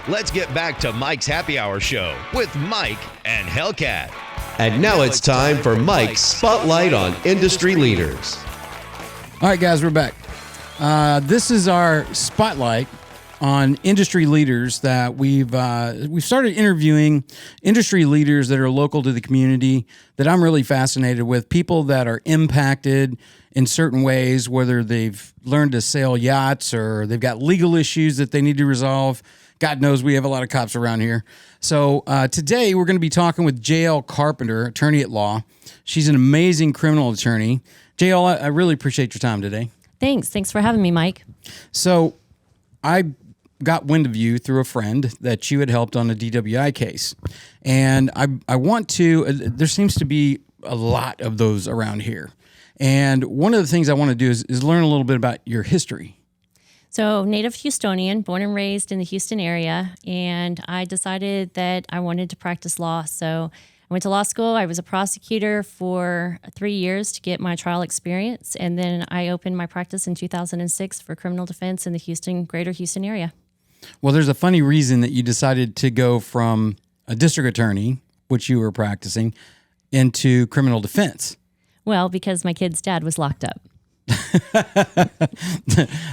let's get back to Mike's Happy Hour Show with Mike and Hellcat. And now it's time for Mike's Spotlight on Industry Leaders. All right, guys, we're back. This is our spotlight on industry leaders that we've started interviewing industry leaders that are local to the community that I'm really fascinated with, people that are impacted in certain ways, whether they've learned to sail yachts or they've got legal issues that they need to resolve. God knows we have a lot of cops around here. So today we're going to be talking with JL Carpenter, attorney at law. She's an amazing criminal attorney. JL, I really appreciate your time today. Thanks for having me, Mike. So I got wind of you through a friend that you had helped on a DWI case. And I want to, there seems to be a lot of those around here. And one of the things I want to do is learn a little bit about your history. So native Houstonian, born and raised in the Houston area, and I decided that I wanted to practice law. So I went to law school. I was a prosecutor for 3 years to get my trial experience, and then I opened my practice in 2006 for criminal defense in the greater Houston area. Well, there's a funny reason that you decided to go from a district attorney, which you were practicing, into criminal defense. Well, because my kid's dad was locked up.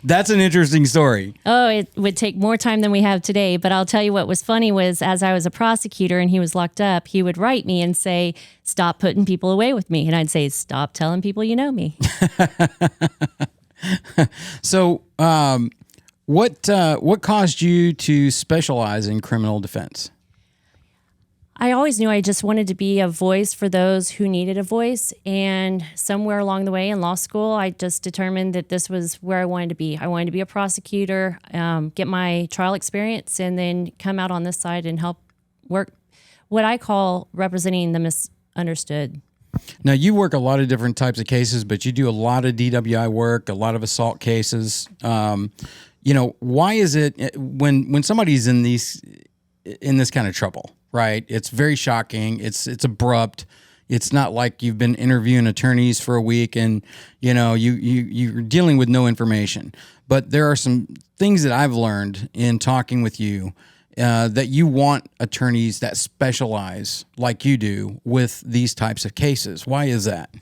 That's an interesting story. Oh, it would take more time than we have today. But I'll tell you what was funny was as I was a prosecutor and he was locked up, he would write me and say, "Stop putting people away with me." And I'd say, "Stop telling people you know me." So what caused you to specialize in criminal defense? I always knew I just wanted to be a voice for those who needed a voice. And somewhere along the way in law school, I just determined that this was where I wanted to be. I wanted to be a prosecutor, get my trial experience, and then come out on this side and help work what I call representing the misunderstood. Now, you work a lot of different types of cases, but you do a lot of DWI work, a lot of assault cases. Why is it when somebody's in this kind of trouble? Right. It's very shocking. It's abrupt. It's not like you've been interviewing attorneys for a week and, you're dealing with no information. But there are some things that I've learned in talking with you that you want attorneys that specialize like you do with these types of cases. Why is that?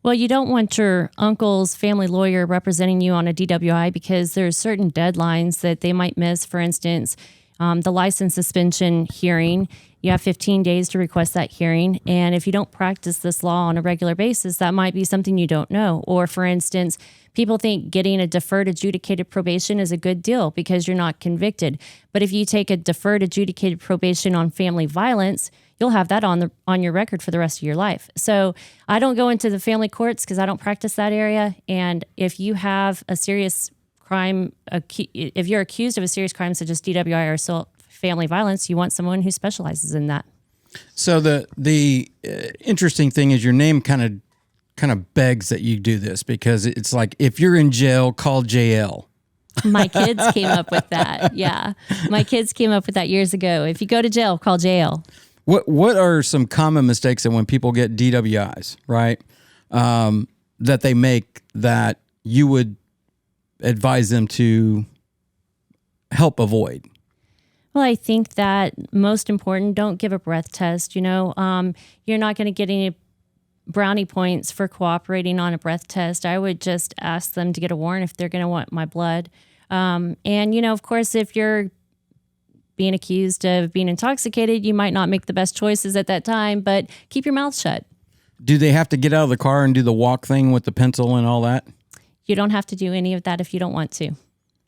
Well, you don't want your uncle's family lawyer representing you on a DWI because there's certain deadlines that they might miss. For instance, the license suspension hearing, you have 15 days to request that hearing. And if you don't practice this law on a regular basis, that might be something you don't know. Or for instance, people think getting a deferred adjudicated probation is a good deal because you're not convicted. But if you take a deferred adjudicated probation on family violence, you'll have that on your record for the rest of your life. So I don't go into the family courts because I don't practice that area. And if you have a serious crime, if you're accused of a serious crime such as DWI or assault, family violence, you want someone who specializes in that. So the interesting thing is your name kind of begs that you do this because it's like if you're in jail, call JL. My kids came up with that. Yeah, my kids came up with that years ago. If you go to jail, call JL. What are some common mistakes that when people get DWIs, right, that they make that you would advise them to help avoid? Well, I think that most important, don't give a breath test. You're not going to get any brownie points for cooperating on a breath test. I would just ask them to get a warrant if they're going to want my blood. Of course, if you're being accused of being intoxicated, you might not make the best choices at that time, but keep your mouth shut. Do they have to get out of the car and do the walk thing with the pencil and all that? You don't have to do any of that if you don't want to.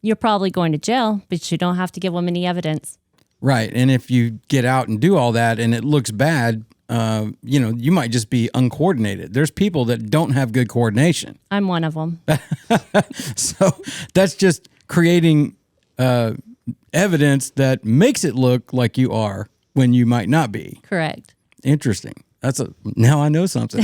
You're probably going to jail, but you don't have to give them any evidence. Right. And if you get out and do all that and it looks bad, you might just be uncoordinated. There's people that don't have good coordination. I'm one of them. So that's just creating evidence that makes it look like you are when you might not be. Correct. Interesting. Now I know something.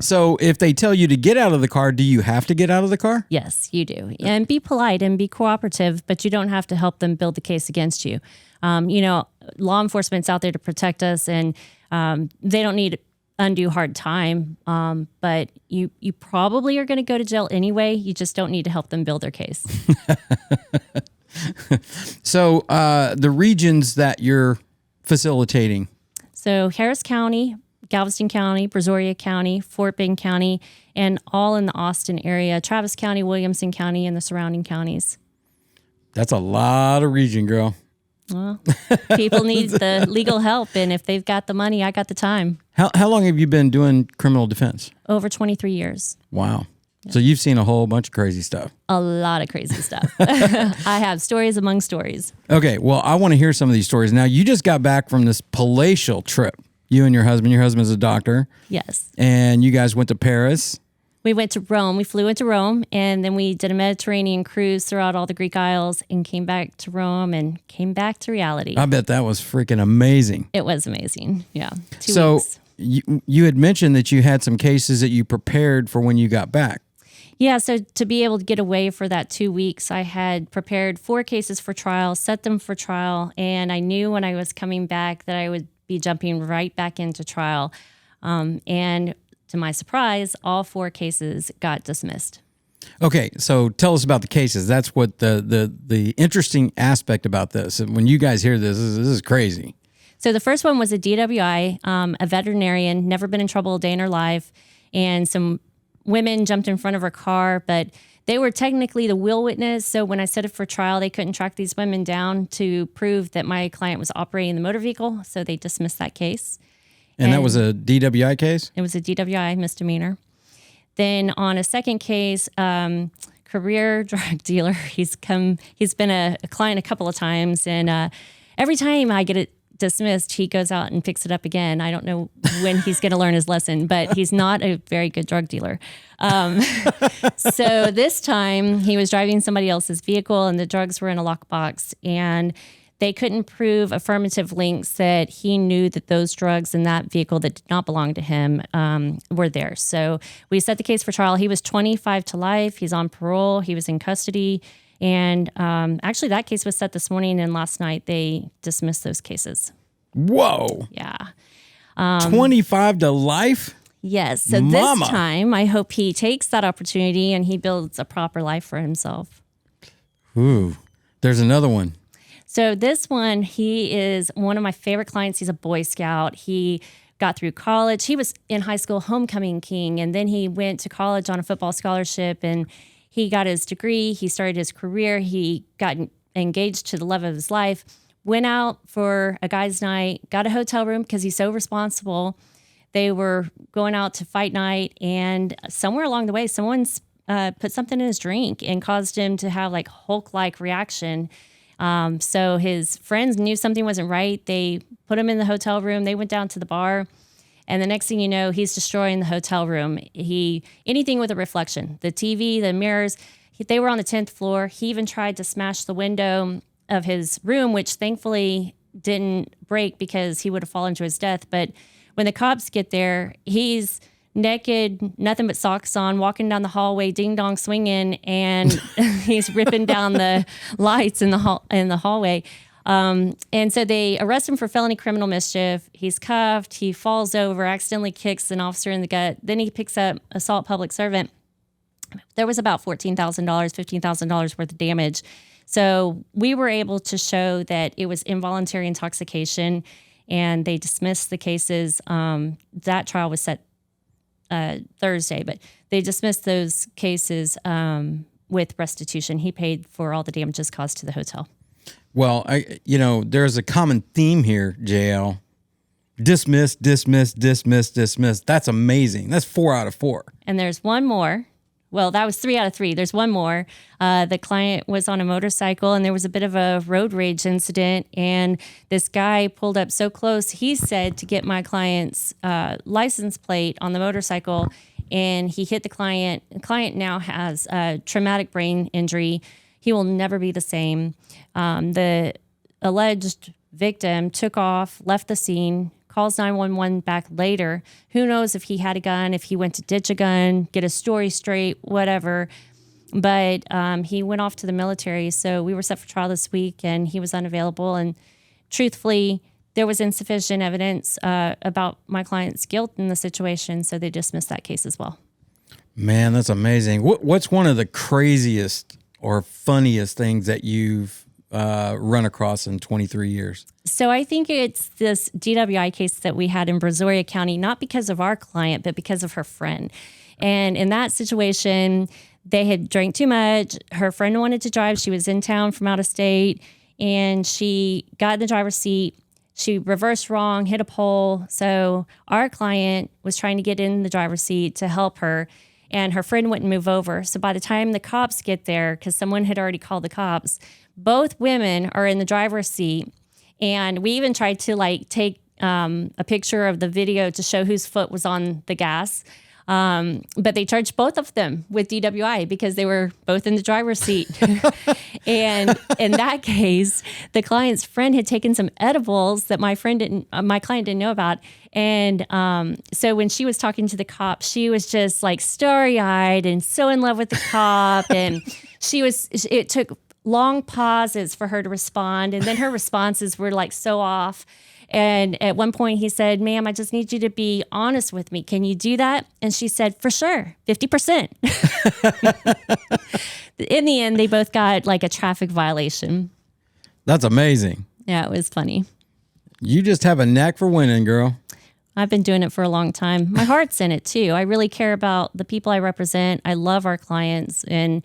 So if they tell you to get out of the car, do you have to get out of the car? Yes, you do. And be polite and be cooperative, but you don't have to help them build the case against you. Law enforcement's out there to protect us, and they don't need undue hard time. But you probably are going to go to jail anyway. You just don't need to help them build their case. So the regions that you're facilitating. So Harris County, Galveston County, Brazoria County, Fort Bend County, and all in the Austin area, Travis County, Williamson County, and the surrounding counties. That's a lot of region, girl. Well, people need the legal help, and if they've got the money, I got the time. How long have you been doing criminal defense? Over 23 years. Wow. Yeah. So you've seen a whole bunch of crazy stuff. A lot of crazy stuff. I have stories among stories. Okay, well, I want to hear some of these stories. Now, you just got back from this palatial trip. You and your husband. Your husband's a doctor. Yes. And you guys went to Paris. We went to Rome. We flew into Rome, and then we did a Mediterranean cruise throughout all the Greek Isles and came back to Rome and came back to reality. I bet that was freaking amazing. It was amazing. Yeah. 2 so weeks. You had mentioned that you had some cases that you prepared for when you got back. Yeah, so to be able to get away for that 2 weeks, I had prepared 4 cases for trial, set them for trial, and I knew when I was coming back that I would be jumping right back into trial. And to my surprise, all 4 cases got dismissed. Okay, so tell us about the cases. That's what the interesting aspect about this. When you guys hear this is crazy. So the first one was a DWI, a veterinarian, never been in trouble a day in her life, and some women jumped in front of her car, but they were technically the wheel witness. So when I set it for trial, they couldn't track these women down to prove that my client was operating the motor vehicle. So they dismissed that case. And that was a DWI case? It was a DWI misdemeanor. Then on a second case, career drug dealer, he's been a client a couple of times. And every time I get it dismissed, he goes out and picks it up again. I don't know when he's going to learn his lesson, but he's not a very good drug dealer. So this time he was driving somebody else's vehicle and the drugs were in a lockbox, and they couldn't prove affirmative links that he knew that those drugs in that vehicle that did not belong to him were there. So we set the case for trial. He was 25 to life. He's on parole. He was in custody. And actually, that case was set this morning, and last night they dismissed those cases. Whoa. Yeah. 25 to life? Yes. So Mama. This time, I hope he takes that opportunity and he builds a proper life for himself. Ooh. There's another one. So this one, he is one of my favorite clients. He's a Boy Scout. He got through college. He was in high school homecoming king, and then he went to college on a football scholarship, and he got his degree. He started his career. He got engaged to the love of his life, went out for a guy's night, got a hotel room because he's so responsible. They were going out to fight night, and somewhere along the way, someone's put something in his drink and caused him to have like Hulk-like reaction. So his friends knew something wasn't right. They put him in the hotel room. They went down to the bar. And the next thing you know, he's destroying the hotel room. Anything with a reflection, the TV, the mirrors, they were on the 10th floor. He even tried to smash the window of his room, which thankfully didn't break because he would have fallen to his death. But when the cops get there, he's naked, nothing but socks on, walking down the hallway, ding dong swinging, and he's ripping down the lights in the hallway. And so they arrest him for felony criminal mischief. He's cuffed. He falls over, accidentally kicks an officer in the gut. Then he picks up assault public servant. There was about $14,000, $15,000 worth of damage. So we were able to show that it was involuntary intoxication, and they dismissed the cases. That trial was set Thursday, but they dismissed those cases with restitution. He paid for all the damages caused to the hotel. Well, there's a common theme here, JL. Dismiss, dismiss, dismiss, dismiss. That's amazing. That's 4 out of 4. And there's one more. Well, that was 3 out of 3. There's one more. The client was on a motorcycle, and there was a bit of a road rage incident, and this guy pulled up so close, he said, to get my client's license plate on the motorcycle, and he hit the client. The client now has a traumatic brain injury. He will never be the same. The alleged victim took off, left the scene, calls 911 back later. Who knows if he had a gun, if he went to ditch a gun, get a story straight, whatever. But he went off to the military. So we were set for trial this week, and he was unavailable. And truthfully, there was insufficient evidence about my client's guilt in the situation. So they dismissed that case as well. Man, that's amazing. What's one of the craziest or funniest things that you've run across in 23 years? So I think it's this DWI case that we had in Brazoria County, not because of our client, but because of her friend. And in that situation, they had drank too much. Her friend wanted to drive. She was in town from out of state, and she got in the driver's seat. She reversed wrong, hit a pole. So our client was trying to get in the driver's seat to help her, and her friend wouldn't move over. So by the time the cops get there, because someone had already called the cops, both women are in the driver's seat. And we even tried to take a picture of the video to show whose foot was on the gas. But they charged both of them with DWI because they were both in the driver's seat. And in that case, the client's friend had taken some edibles that my client didn't know about. And so when she was talking to the cop, she was just like starry-eyed and so in love with the cop. And it took long pauses for her to respond. And then her responses were like so off. And at one point he said, "Ma'am, I just need you to be honest with me. Can you do that?" And she said, "For sure, 50%. In the end, they both got like a traffic violation. That's amazing. Yeah, it was funny. You just have a knack for winning, girl. I've been doing it for a long time. My heart's in it too. I really care about the people I represent. I love our clients. And,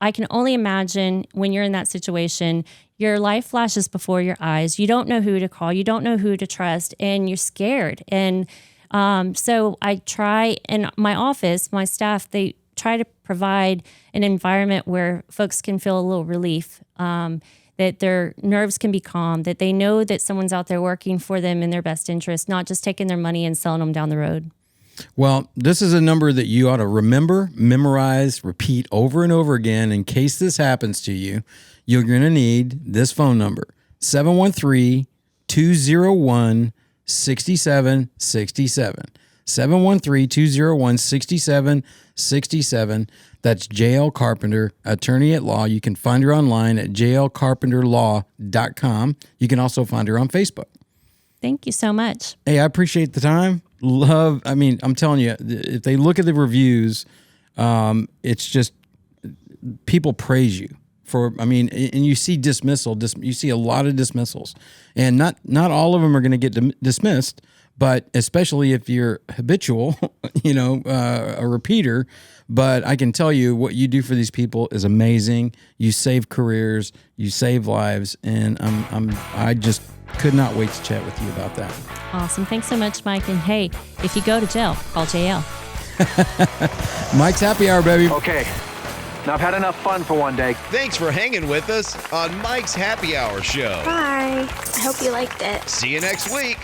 I can only imagine when you're in that situation, your life flashes before your eyes. You don't know who to call. You don't know who to trust, and you're scared. And so I try, in my office, my staff, they try to provide an environment where folks can feel a little relief, that their nerves can be calm, that they know that someone's out there working for them in their best interest, not just taking their money and selling them down the road. Well, this is a number that you ought to remember, memorize, repeat over and over again. In case this happens to you, you're going to need this phone number, 713-201-6767. 713-201-6767. That's JL Carpenter, attorney at law. You can find her online at jlcarpenterlaw.com. You can also find her on Facebook. Thank you so much. Hey, I appreciate the time. I'm telling you, if they look at the reviews, it's just people praise you and you see dismissal. You see a lot of dismissals, and not all of them are going to get dismissed, but especially if you're habitual, a repeater. But I can tell you what you do for these people is amazing. You save careers, you save lives, and I just could not wait to chat with you about that. Awesome. Thanks so much, Mike. And hey, if you go to jail, call JL. Mike's Happy Hour, baby. Okay. Now I've had enough fun for one day. Thanks for hanging with us on Mike's Happy Hour Show. Bye. I hope you liked it. See you next week.